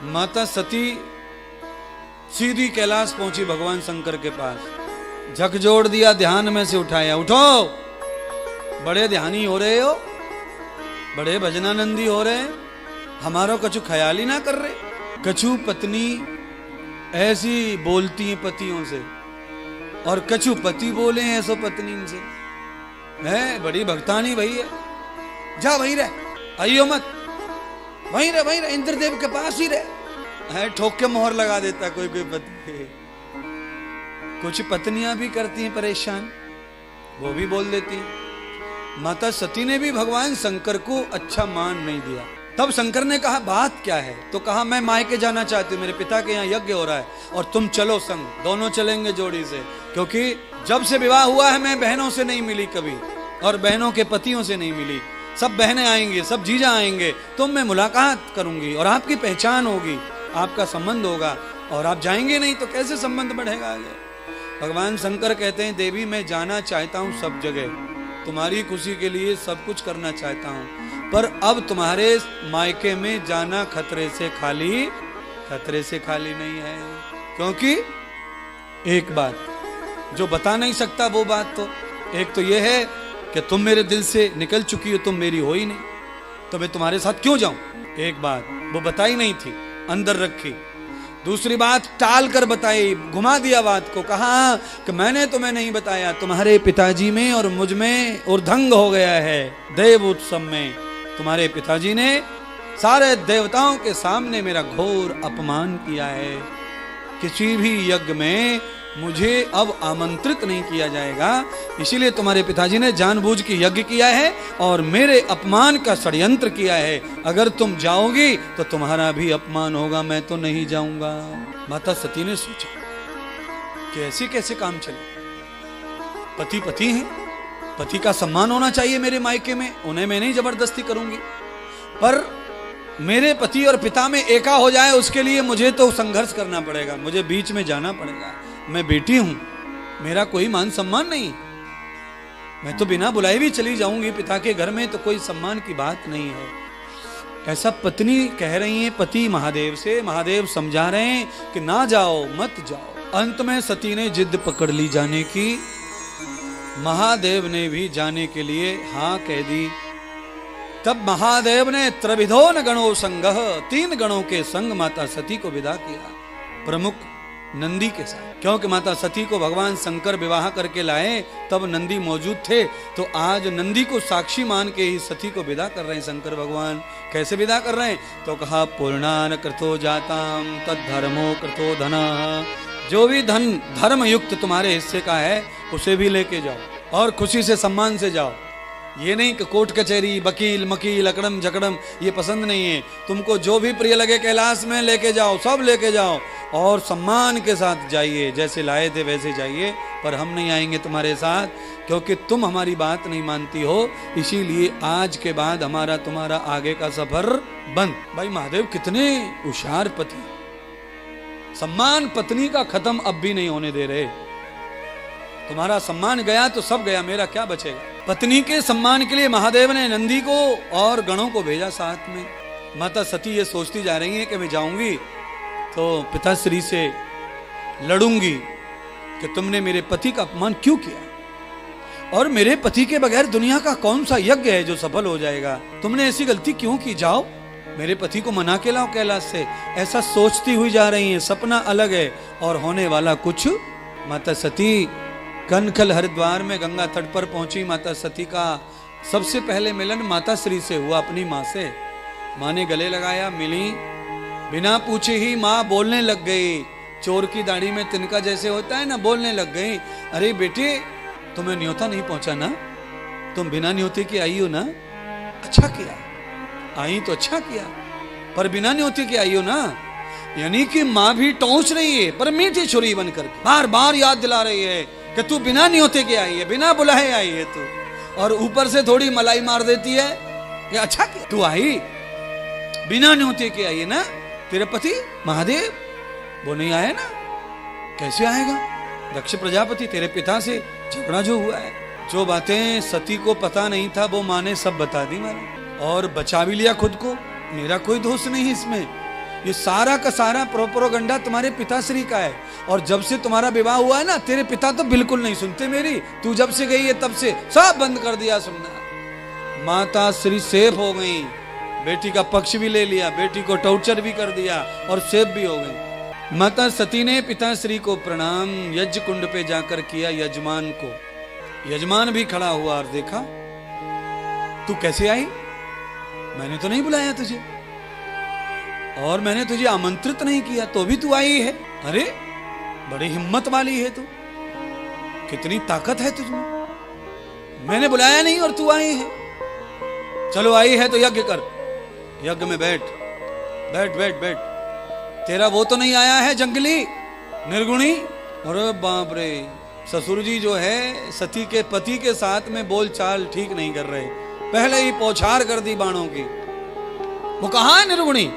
माता सती सीधी कैलाश पहुंची भगवान शंकर के पास, झकझोर दिया, ध्यान में से उठाया, उठो, बड़े ध्यानी हो रहे हो, बड़े भजनानंदी हो रहे, हमारो कछु ख्याल ही ना कर रहे। कछु पत्नी ऐसी बोलती है पतियों से, और कछु पति बोले ऐसो पत्नी से, है बड़ी भक्तानी भई है, जा वहीं रह, आइयो मत, वहीं रह, इंद्रदेव के पास ही रह, है ठोक के मोहर लगा देता कोई कोई पति। कुछ पत्नियां भी करती हैं परेशान, वो भी बोल देती हैं। माता सती ने भी भगवान शंकर को अच्छा मान नहीं दिया। तब शंकर ने कहा बात क्या है, तो कहा मैं मायके जाना चाहती हूँ, मेरे पिता के यहाँ यज्ञ हो रहा है और तुम चलो संग, दोनों चलेंगे जोड़ी से, क्योंकि जब से विवाह हुआ है मैं बहनों से नहीं मिली कभी, और बहनों के पतियों से नहीं मिली, सब बहनें आएंगी, सब जीजा आएंगे, तुम मैं मुलाकात करूंगी और आपकी पहचान होगी, आपका संबंध होगा, और आप जाएंगे नहीं तो कैसे संबंध बढ़ेगा आगे। भगवान शंकर कहते हैं देवी मैं जाना चाहता हूँ सब जगह, तुम्हारी खुशी के लिए सब कुछ करना चाहता हूँ, पर अब तुम्हारे मायके में जाना खतरे से खाली नहीं है। क्योंकि एक बात जो बता नहीं सकता वो बात, तो एक तो ये है कि तुम मेरे दिल से निकल चुकी हो, तुम मेरी हो ही नहीं, तो मैं तुम्हारे साथ क्यों जाऊं। एक बात वो बताई नहीं थी, अंदर रखी। दूसरी बात टाल कर बताई, घुमा दिया बात को, कहा कि मैंने तुम्हें नहीं बताया, तुम्हारे पिताजी में और मुझ में उर्धंग हो गया है। देव उत्सव में तुम्हारे पिताजी ने सारे देवताओं के सामने मेरा घोर अपमान किया है, किसी भी यज्ञ में मुझे अब आमंत्रित नहीं किया जाएगा, इसीलिए तुम्हारे पिताजी ने जानबूझ के यज्ञ किया है और मेरे अपमान का षड्यंत्र किया है। अगर तुम जाओगी तो तुम्हारा भी अपमान होगा, मैं तो नहीं जाऊंगा। माता सती ने सोचा कि ऐसे कैसे काम चले, पति पति हैं, पति का सम्मान होना चाहिए मेरे मायके में, उन्हें मैं नहीं जबरदस्ती करूंगी, पर मेरे पति और पिता में एका हो जाए उसके लिए मुझे तो संघर्ष करना पड़ेगा, मुझे बीच में जाना पड़ेगा। मैं बेटी हूं, मेरा कोई मान सम्मान नहीं, मैं तो बिना बुलाए भी चली जाऊंगी पिता के घर में, तो कोई सम्मान की बात नहीं है। ऐसा पत्नी कह रही है पति महादेव से, महादेव समझा रहे हैं कि ना जाओ, मत जाओ। अंत में सती ने जिद पकड़ ली जाने की, महादेव ने भी जाने के लिए हाँ कह दी। तब महादेव ने त्रिविधो न गणो संगः, 3 गणों के संग माता सती को विदा किया, प्रमुख नंदी के साथ, क्योंकि माता सती को भगवान शंकर विवाह करके लाए तब नंदी मौजूद थे, तो आज नंदी को साक्षी मान के ही सती को विदा कर रहे हैं शंकर भगवान। कैसे विदा कर रहे हैं, तो कहा पूर्णान कृतो जाताम तद धर्मो कृतो धना, जो भी धन धर्म युक्त तुम्हारे हिस्से का है उसे भी लेके जाओ और खुशी से सम्मान से जाओ। ये नहीं कि कोर्ट कचहरी वकील मकील अकड़म झकड़म, ये पसंद नहीं है। तुमको जो भी प्रिय लगे कैलाश में लेके जाओ, सब लेके जाओ और सम्मान के साथ जाइए, जैसे लाए थे वैसे जाइए, पर हम नहीं आएंगे तुम्हारे साथ, क्योंकि तुम हमारी बात नहीं मानती हो, इसीलिए आज के बाद हमारा तुम्हारा आगे का सफर बंद। भाई महादेव कितने होशियार पति, सम्मान पत्नी का खत्म अब भी नहीं होने दे रहे। तुम्हारा सम्मान गया तो सब गया, मेरा क्या बचेगा। पत्नी के सम्मान के लिए महादेव ने नंदी को और गणों को भेजा साथ में। माता सती ये सोचती जा रही है कि मैं जाऊंगी तो पिताश्री से लड़ूंगी कि तुमने मेरे पति का अपमान क्यों किया, और मेरे पति के बगैर दुनिया का कौन सा यज्ञ है जो सफल हो जाएगा, तुमने ऐसी गलती क्यों की, जाओ मेरे पति को मना के लाओ कैलाश से। ऐसा सोचती हुई जा रही है, सपना अलग है और होने वाला कुछ। माता सती कनखल हरिद्वार में गंगा तट पर पहुंची। माता सती का सबसे पहले मिलन माता श्री से हुआ, अपनी माँ से। माँ ने गले लगाया, मिली, बिना पूछे ही माँ बोलने लग गई, चोर की दाढ़ी में तिनका जैसे होता है ना, बोलने लग गई, अरे बेटे तुम्हें न्योता नहीं पहुंचा ना, तुम बिना न्योते की आई हो ना, अच्छा किया, आई तो अच्छा किया, पर बिना न्योते की आई हो ना। यानी कि माँ भी टोंच रही है पर मीठी छुरी बनकर, बार बार याद दिला रही है कि तू बिना न्योते के आई है, बिना बुलाए आई है तू, और ऊपर से थोड़ी मलाई मार देती है कि अच्छा किया तू आई, बिना न्योते के आई है ना। तेरे पति महादेव वो नहीं आया ना, कैसे आएगा। दक्ष प्रजापति तेरे पिता से झगड़ा जो हुआ है, जो बातें सती को पता नहीं था वो माँ ने सब बता दी मैंने, और बचा भी लिया खुद को, मेरा कोई दोष नहीं इसमें। ये सारा का सारा प्रोपोगंडा तुम्हारे पिताश्री का है। और जब से तुम्हारा विवाह हुआ है ना, तेरे पिता तो बिल्कुल नहीं सुनते मेरी। तू जब से गई है तब से सब बंद कर दिया सुनना। माता श्री सेफ हो गई, बेटी का पक्ष भी ले लिया, बेटी को टॉर्चर भी कर दिया और सेफ भी हो गई। माता सती ने पिताश्री को प्रणाम यज्ञ कुंड पे जाकर किया, यजमान को। यजमान भी खड़ा हुआ और देखा, तू कैसे आई? मैंने तो नहीं बुलाया तुझे, और मैंने तुझे आमंत्रित नहीं किया, तो भी तू आई है। अरे बड़ी हिम्मत वाली है तू, कितनी ताकत है तुझमें। मैंने बुलाया नहीं और तू आई है। चलो आई है तो यज्ञ कर, यज्ञ में बैठ बैठ बैठ बैठ। तेरा वो तो नहीं आया है जंगली निर्गुणी। अरे बाप रे, ससुर जी जो है सती के पति के साथ में बोलचाल ठीक नहीं कर रहे, पहले ही पौछार कर दी बाणों की। वो कहाँ है निर्गुणी?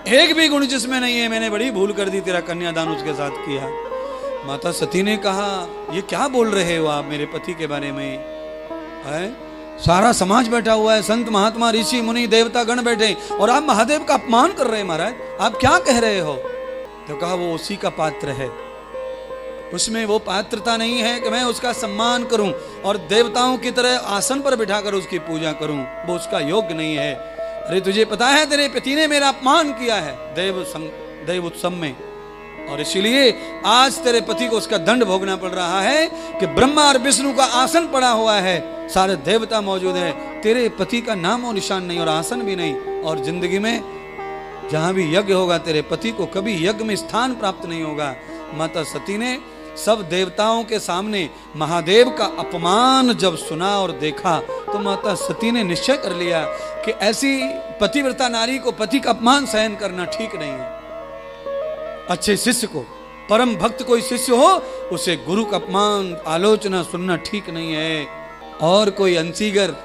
एक भी गुण जिसमें नहीं है। मैंने बड़ी भूल कर दी, तेरा कन्यादान उसके साथ किया। माता सती ने कहा, ये क्या बोल रहे हो आप मेरे पति के बारे में? है सारा समाज बैठा हुआ है, संत महात्मा ऋषि मुनि देवता गण बैठे, और आप महादेव का अपमान कर रहे हैं महाराज, आप क्या कह रहे हो? तो कहा, वो उसी का पात्र है, उसमें वो पात्रता नहीं है कि मैं उसका सम्मान करूं और देवताओं की तरह आसन पर बिठाकर उसकी पूजा करूं, वो उसका योग्य नहीं है। अरे तुझे पता है तेरे पति ने मेरा अपमान किया है देव उत्सव में, और इसीलिए आज तेरे पति को उसका दंड भोगना पड़ रहा है कि ब्रह्मा और विष्णु का आसन पड़ा हुआ है, सारे देवता मौजूद है, तेरे पति का नाम और निशान नहीं और आसन भी नहीं। और जिंदगी में जहां भी यज्ञ होगा तेरे पति को कभी यज्ञ में स्थान प्राप्त नहीं होगा। माता सती ने सब देवताओं के सामने महादेव का अपमान जब सुना और देखा, तो माता सती ने निश्चय कर लिया कि ऐसी पतिव्रता नारी को पति का अपमान सहन करना ठीक नहीं है। अच्छे शिष्य को, परम भक्त कोई शिष्य हो, उसे गुरु का अपमान आलोचना सुनना ठीक नहीं है। और कोई अंशीगर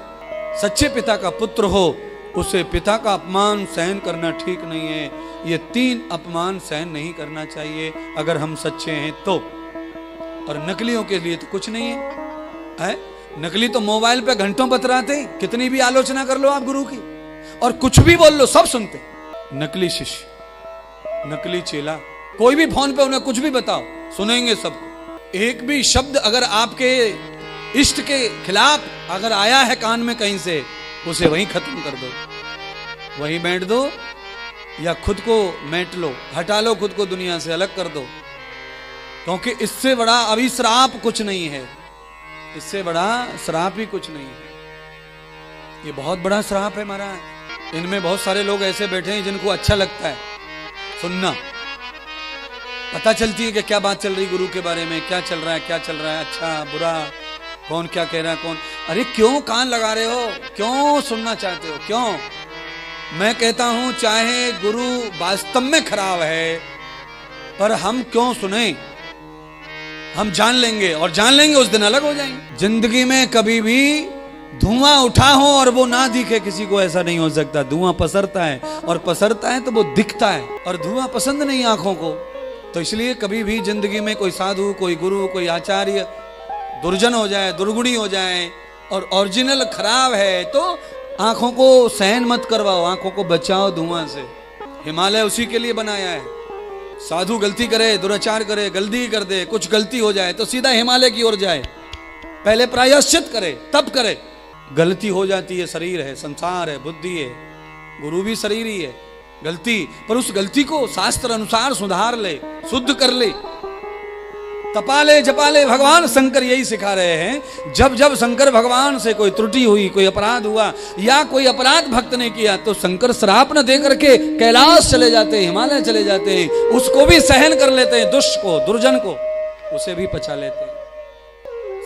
सच्चे पिता का पुत्र हो, उसे पिता का अपमान सहन करना ठीक नहीं है। ये 3 अपमान सहन नहीं करना चाहिए अगर हम सच्चे हैं तो। और नकलियों के लिए तो कुछ नहीं है। नकली तो मोबाइल पे घंटों बतराते, कितनी भी आलोचना कर लो आप गुरु की, और कुछ भी बोल लो सब सुनते। नकली शिष्य, नकली चेला, कोई भी फोन पे उन्हें कुछ भी बताओ, सुनेंगे सबको। एक भी शब्द अगर आपके इष्ट के खिलाफ अगर आया है कान में कहीं से, उसे वहीं खत्म कर दो, वहीं बैठ दो, या खुद को मेट लो, हटा लो खुद को दुनिया से, अलग कर दो। क्योंकि इससे बड़ा अभी श्राप कुछ नहीं है, इससे बड़ा श्राप ही कुछ नहीं है। ये बहुत बड़ा श्राप है महाराज। इनमें बहुत सारे लोग ऐसे बैठे हैं जिनको अच्छा लगता है सुनना, पता चलती है कि क्या बात चल रही गुरु के बारे में, क्या चल रहा है, क्या चल रहा है, अच्छा बुरा, कौन क्या कह रहा है, कौन। अरे क्यों कान लगा रहे हो, क्यों सुनना चाहते हो, क्यों? मैं कहता हूं चाहे गुरु वास्तव में खराब है, पर हम क्यों सुने? हम जान लेंगे, और जान लेंगे उस दिन अलग हो जाएंगे। जिंदगी में कभी भी धुआं उठा हो और वो ना दिखे किसी को, ऐसा नहीं हो सकता। धुआं पसरता है, और पसरता है तो वो दिखता है, और धुआं पसंद नहीं आंखों को। तो इसलिए कभी भी जिंदगी में कोई साधु, कोई गुरु, कोई आचार्य दुर्जन हो जाए, दुर्गुणी हो जाए, और ओरिजिनल खराब है, तो आंखों को सहन मत करवाओ, आंखों को बचाओ धुआं से। हिमालय उसी के लिए बनाया है। साधु गलती करे, दुराचार करे, गलती कर दे, कुछ गलती हो जाए तो सीधा हिमालय की ओर जाए, पहले प्रायश्चित करे तब करे। गलती हो जाती है, शरीर है, संसार है, बुद्धि है, गुरु भी शरीर ही है, गलती, पर उस गलती को शास्त्र अनुसार सुधार ले, शुद्ध कर ले, तपा ले, जपा ले। भगवान शंकर यही सिखा रहे हैं। जब जब शंकर भगवान से कोई त्रुटि हुई, कोई अपराध हुआ, या कोई अपराध भक्त ने किया, तो शंकर श्राप न दे करके कैलाश चले जाते हैं, हिमालय चले जाते हैं, उसको भी सहन कर लेते हैं, दुष्ट को, दुर्जन को, उसे भी पचा लेते हैं।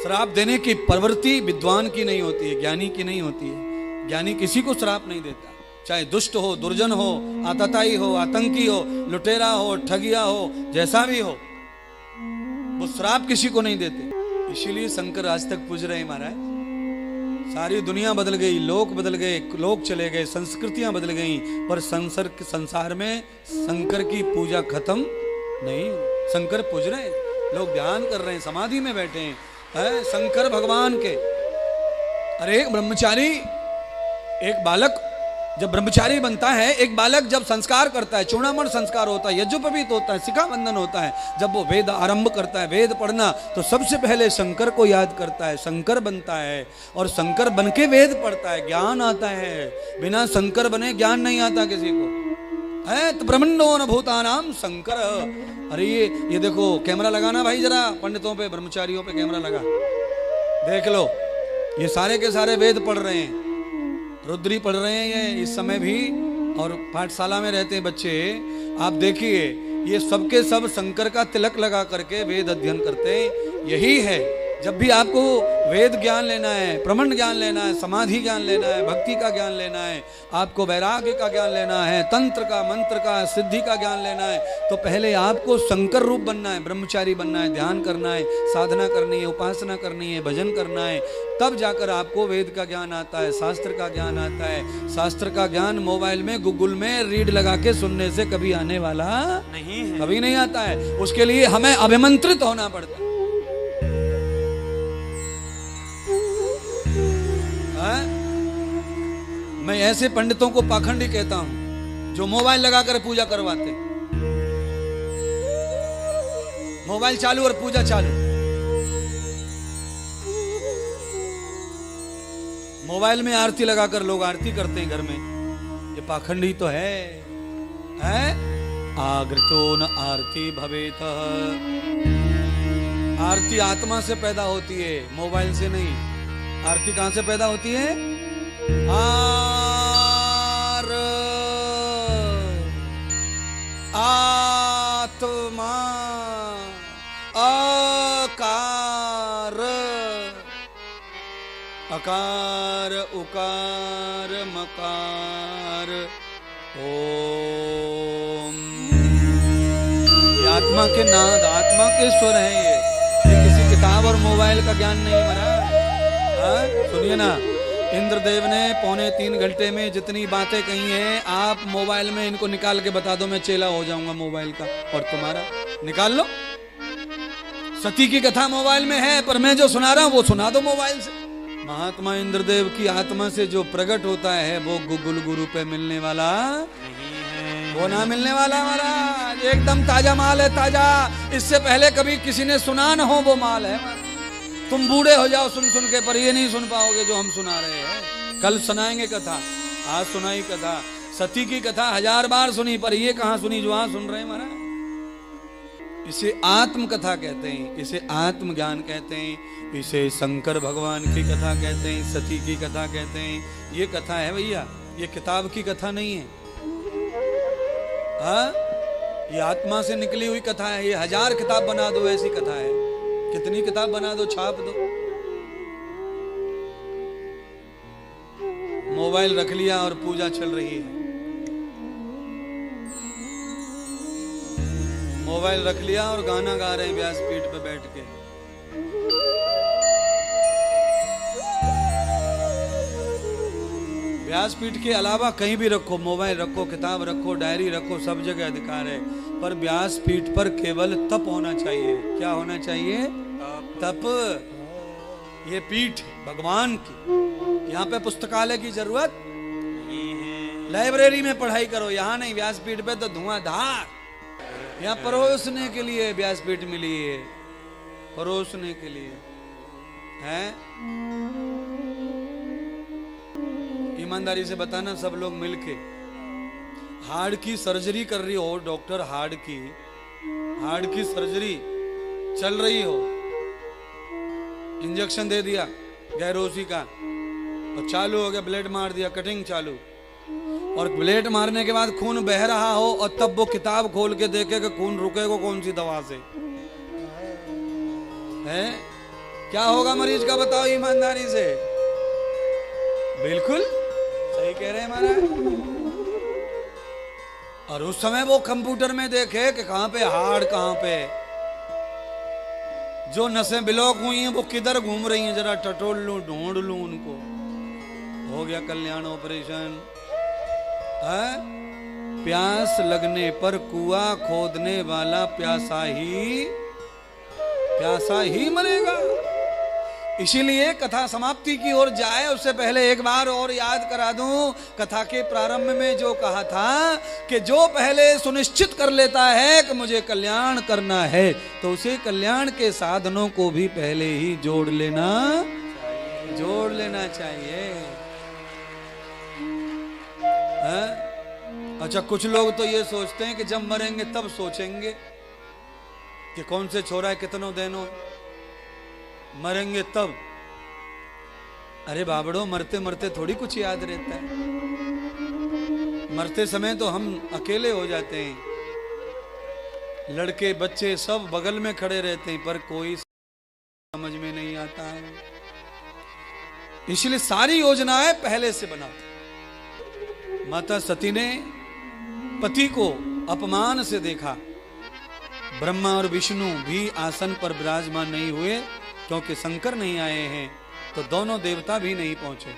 श्राप देने की प्रवृत्ति विद्वान की नहीं होती है, ज्ञानी की नहीं होती है। ज्ञानी किसी को श्राप नहीं देता, चाहे दुष्ट हो, दुर्जन हो, आतताई हो, आतंकी हो, लुटेरा हो, ठगिया हो, जैसा भी हो, वो श्राप किसी को नहीं देते। इसीलिए शंकर आज तक पूज रहे हैं महाराज। सारी दुनिया बदल गई, लोग बदल गए, लोग चले गए, संस्कृतियां बदल गई, पर संसार में शंकर की पूजा खत्म नहीं। शंकर पूज रहे हैं, लोग ध्यान कर रहे हैं, समाधि में बैठे हैं शंकर भगवान के। अरे एक ब्रह्मचारी, एक बालक जब ब्रह्मचारी बनता है, एक बालक जब संस्कार करता है, चूड़ामण संस्कार होता है, यज्ञोपवीत होता है, शिखा बंधन होता है, जब वो वेद आरंभ करता है, वेद पढ़ना, तो सबसे पहले शंकर को याद करता है, शंकर बनता है और शंकर बन के वेद पढ़ता है, ज्ञान आता है। बिना शंकर बने ज्ञान नहीं आता किसी को, है तो ब्रह्मंडो न भूतानाम शंकर। अरे ये देखो, कैमरा लगाना भाई जरा, पंडितों पे ब्रह्मचारियों पे कैमरा लगा, देख लो, ये सारे के सारे वेद पढ़ रहे हैं, रुद्री पढ़ रहे हैं ये इस समय भी, और पाठशाला में रहते हैं बच्चे। आप देखिए, ये सबके सब शंकर का तिलक लगा करके वेद अध्ययन करते हैं। यही है, जब भी आपको वेद ज्ञान लेना है, प्रमाण ज्ञान लेना है, समाधि ज्ञान लेना है, भक्ति का ज्ञान लेना है, आपको वैराग्य का ज्ञान लेना है, तंत्र का, मंत्र का, सिद्धि का ज्ञान लेना है, तो पहले आपको शंकर रूप बनना है, ब्रह्मचारी बनना है, ध्यान करना है, साधना करनी है, उपासना करनी है, भजन करना है, तब जाकर आपको वेद का ज्ञान आता है, शास्त्र का ज्ञान आता है। शास्त्र का ज्ञान मोबाइल में, गूगल में रीड लगा के सुनने से कभी आने वाला नहीं है, कभी नहीं आता है। उसके लिए हमें अभिमंत्रित होना पड़ता है। मैं ऐसे पंडितों को पाखंडी कहता हूं जो मोबाइल लगाकर पूजा करवाते, मोबाइल चालू और पूजा चालू। मोबाइल में आरती लगाकर लोग आरती करते हैं घर में, ये पाखंडी तो है? आग्रतो न आरती भवेत। आरती आत्मा से पैदा होती है, मोबाइल से नहीं। आरती कहां से पैदा होती है? आत्मा, अकार, अकार उकार मकार ओम। ये आत्मा के नाद, आत्मा के स्वर हैं ये किसी किताब और मोबाइल का ज्ञान नहीं मरा। सुनिए ना, इंद्रदेव ने 2.25 घंटे में जितनी बातें कही हैं, आप मोबाइल में इनको निकाल के बता दो, मैं चेला हो जाऊंगा मोबाइल का, और तुम्हारा निकाल लो। सती की कथा मोबाइल में है, पर मैं जो सुना रहा हूं वो सुना दो मोबाइल से। महात्मा इंद्रदेव की आत्मा से जो प्रकट होता है वो गूगल गुरु पे मिलने वाला नहीं है, वो ना मिलने वाला महाराज। एकदम ताजा माल है, ताजा। इससे पहले कभी किसी ने सुना ना हो वो माल है। तुम बूढ़े हो जाओ सुन सुन के, पर ये नहीं सुन पाओगे जो हम सुना रहे हैं। कल सुनाएंगे कथा, आज सुनाई कथा। सती की कथा 1000 बार सुनी, पर ये कहां सुनी जो आज सुन रहे हैं महाराज। इसे आत्म कथा कहते हैं, इसे आत्म ज्ञान कहते हैं, इसे शंकर भगवान की कथा कहते हैं, सती की कथा कहते हैं। ये कथा है भैया, ये किताब की कथा नहीं है। हाँ, ये आत्मा से निकली हुई कथा है। ये 1000 किताब बना दो ऐसी कथा है, कितनी किताब बना दो, छाप दो। मोबाइल रख लिया और पूजा चल रही है। मोबाइल रख लिया और गाना गा रहे हैं व्यासपीठ पे बैठ के। व्यासपीठ के अलावा कहीं भी रखो, मोबाइल रखो, किताब रखो, डायरी रखो, सब जगह अधिकार है। पर व्यासपीठ पर केवल तप होना चाहिए। क्या होना चाहिए? तप। ये पीठ भगवान की, यहाँ पे पुस्तकालय की जरूरत नहीं है। लाइब्रेरी में पढ़ाई करो, यहाँ नहीं। व्यासपीठ पे तो धुआंधार। यहाँ परोसने के लिए व्यासपीठ मिली है, परोसने के लिए है। ईमानदारी से बताना, सब लोग मिलके हार्ट की सर्जरी कर रही हो, डॉक्टर हार्ट की सर्जरी चल रही हो, इंजेक्शन दे दिया गैरोसी का और चालू हो गया, ब्लेड मार दिया, कटिंग चालू, और ब्लेड मारने के बाद खून बह रहा हो, और तब वो किताब खोल के देखे कि खून रुकेगा कौन सी दवा से है। क्या होगा मरीज का, बताओ ईमानदारी से? बिल्कुल सही कह रहे हैं महाराज। और उस समय वो कंप्यूटर में देखे कि कहां पे हार्ट, कहां पे जो नसें ब्लॉक हुई हैं वो किधर घूम रही हैं, जरा टटोल लूं, ढूंढ लूं उनको। हो गया कल्याण ऑपरेशन। प्यास लगने पर कुआं खोदने वाला प्यासा ही मरेगा। इसीलिए कथा समाप्ति की ओर जाए उससे पहले एक बार और याद करा दूं, कथा के प्रारंभ में जो कहा था कि जो पहले सुनिश्चित कर लेता है कि मुझे कल्याण करना है, तो उसे कल्याण के साधनों को भी पहले ही जोड़ लेना चाहिए। अच्छा, कुछ लोग तो ये सोचते हैं कि जब मरेंगे तब सोचेंगे कि कौन से छोरा है, कितनों देनो, मरेंगे तब। अरे बाबड़ो, मरते मरते थोड़ी कुछ याद रहता है। मरते समय तो हम अकेले हो जाते हैं, लड़के बच्चे सब बगल में खड़े रहते हैं, पर कोई समझ में नहीं आता है। इसलिए सारी योजनाएं पहले से बनाओ। माता सती ने पति को अपमान से देखा। ब्रह्मा और विष्णु भी आसन पर विराजमान नहीं हुए, क्योंकि शंकर नहीं आए हैं, तो दोनों देवता भी नहीं पहुंचे।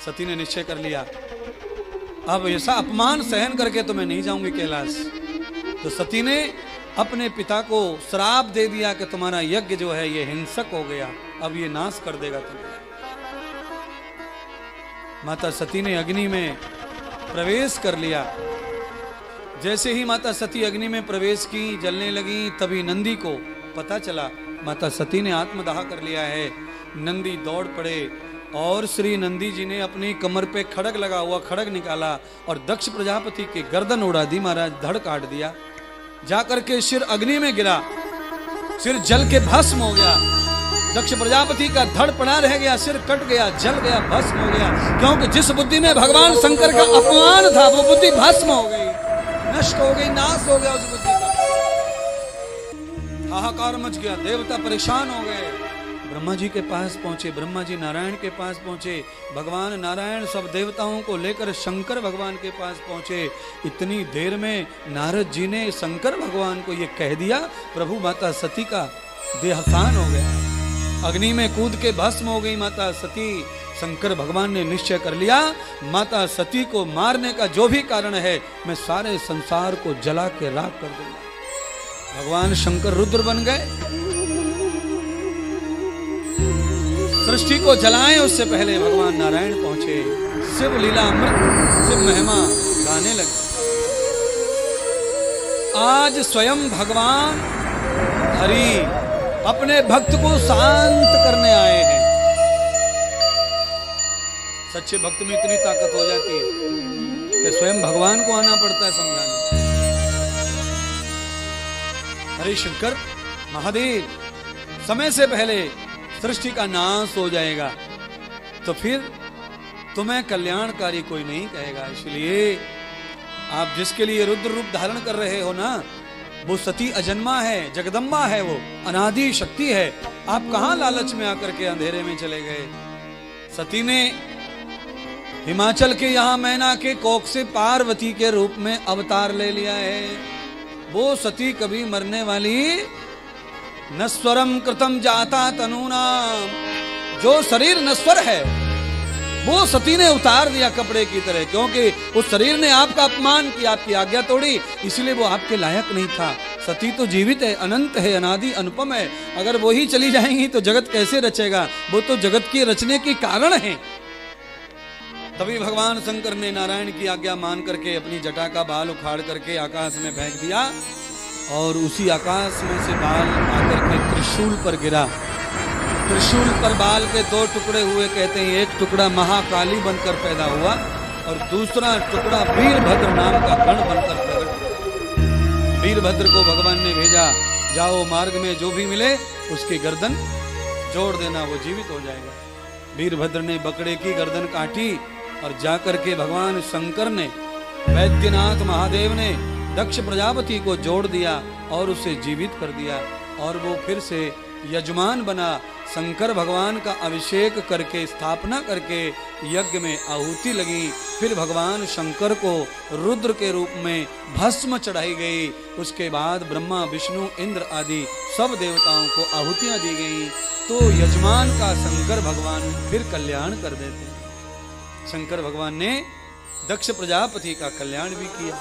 सती ने निश्चय कर लिया, अब ऐसा अपमान सहन करके तो मैं नहीं जाऊंगी कैलाश। तो सती ने अपने पिता को श्राप दे दिया कि तुम्हारा यज्ञ जो है ये हिंसक हो गया, अब ये नाश कर देगा तुम्हें। माता सती ने अग्नि में प्रवेश कर लिया। जैसे ही माता सती अग्नि में प्रवेश की, जलने लगी, तभी नंदी को पता चला माता सती ने आत्मदाह कर लिया है। नंदी दौड़ पड़े और श्री नंदी जी ने अपनी कमर पे खड़ग लगा हुआ खड़ग निकाला और दक्ष प्रजापति की गर्दन उड़ा दी महाराज, धड़ काट दिया। जाकर के सिर अग्नि में गिरा, सिर जल के भस्म हो गया। दक्ष प्रजापति का धड़ पड़ा रह गया, सिर कट गया, जल गया, भस्म हो गया। क्योंकि जिस बुद्धि में भगवान शंकर का अपमान था वो बुद्धि भस्म हो गई, नष्ट हो गई, नाश हो गया उस बुद्धि का। हाहाकार मच गया, देवता परेशान हो गए। ब्रह्मा जी के पास पहुंचे, ब्रह्मा जी नारायण के पास पहुंचे, भगवान नारायण सब देवताओं को लेकर शंकर भगवान के पास पहुंचे। इतनी देर में नारद जी ने शंकर भगवान को यह कह दिया, प्रभु माता सती का देहावसान हो गया, अग्नि में कूद के भस्म हो गई माता सती। शंकर भगवान ने निश्चय कर लिया, माता सती को मारने का जो भी कारण है मैं सारे संसार को जला के राख कर दूंगा। भगवान शंकर रुद्र बन गए। सृष्टि को जलाएं उससे पहले भगवान नारायण पहुंचे। शिव लीला अमृत, शिव महिमा गाने लगे। आज स्वयं भगवान हरि अपने भक्त को शांत करने आए हैं। सच्चे भक्त में इतनी ताकत हो जाती है कि स्वयं भगवान को आना पड़ता है समझाने। हरे शंकर महादेव, समय से पहले सृष्टि का नाश हो जाएगा तो फिर तुम्हें कल्याणकारी कोई नहीं कहेगा। इसलिए आप जिसके लिए रुद्र रूप धारण कर रहे हो ना, वो सती अजन्मा है, जगदम्बा है, वो अनादि शक्ति है। आप कहां लालच में आकर के अंधेरे में चले गए। सती ने हिमाचल के यहां मैना के कोख से पार्वती के रूप में अवतार ले लिया है। वो सती कभी मरने वाली नश्वरम कृतम जाता तनूनाम, जो शरीर नश्वर है वो सती ने उतार दिया कपड़े की तरह, क्योंकि उस शरीर ने आपका अपमान किया, आपकी आज्ञा तोड़ी, इसलिए वो आपके लायक नहीं था। सती तो जीवित है, अनंत है, अनादि अनुपम है। अगर वो ही चली जाएंगी तो जगत कैसे रचेगा। वो तो जगत के रचने के कारण है। तभी भगवान शंकर ने नारायण की आज्ञा मान करके अपनी जटा का बाल उखाड़ करके आकाश में फेंक दिया और उसी आकाश में से बाल आकर के त्रिशूल पर गिरा। त्रिशूल पर बाल के दो टुकड़े हुए। कहते हैं एक टुकड़ा महाकाली बनकर पैदा हुआ और दूसरा टुकड़ा वीरभद्र नाम का गण बनकर प्रकट हुआ। वीरभद्र को भगवान ने भेजा, जाओ मार्ग में जो भी मिले उसकी गर्दन जोड़ देना, वो जीवित हो जाएगा। वीरभद्र ने बकरे की गर्दन काटी और जाकर के भगवान शंकर ने, वैद्यनाथ महादेव ने दक्ष प्रजापति को जोड़ दिया और उसे जीवित कर दिया और वो फिर से यजमान बना। शंकर भगवान का अभिषेक करके स्थापना करके यज्ञ में आहुति लगी। फिर भगवान शंकर को रुद्र के रूप में भस्म चढ़ाई गई। उसके बाद ब्रह्मा विष्णु इंद्र आदि सब देवताओं को आहुतियां दी गई। तो यजमान का शंकर भगवान फिर कल्याण कर देते हैं। शंकर भगवान ने दक्ष प्रजापति का कल्याण भी किया।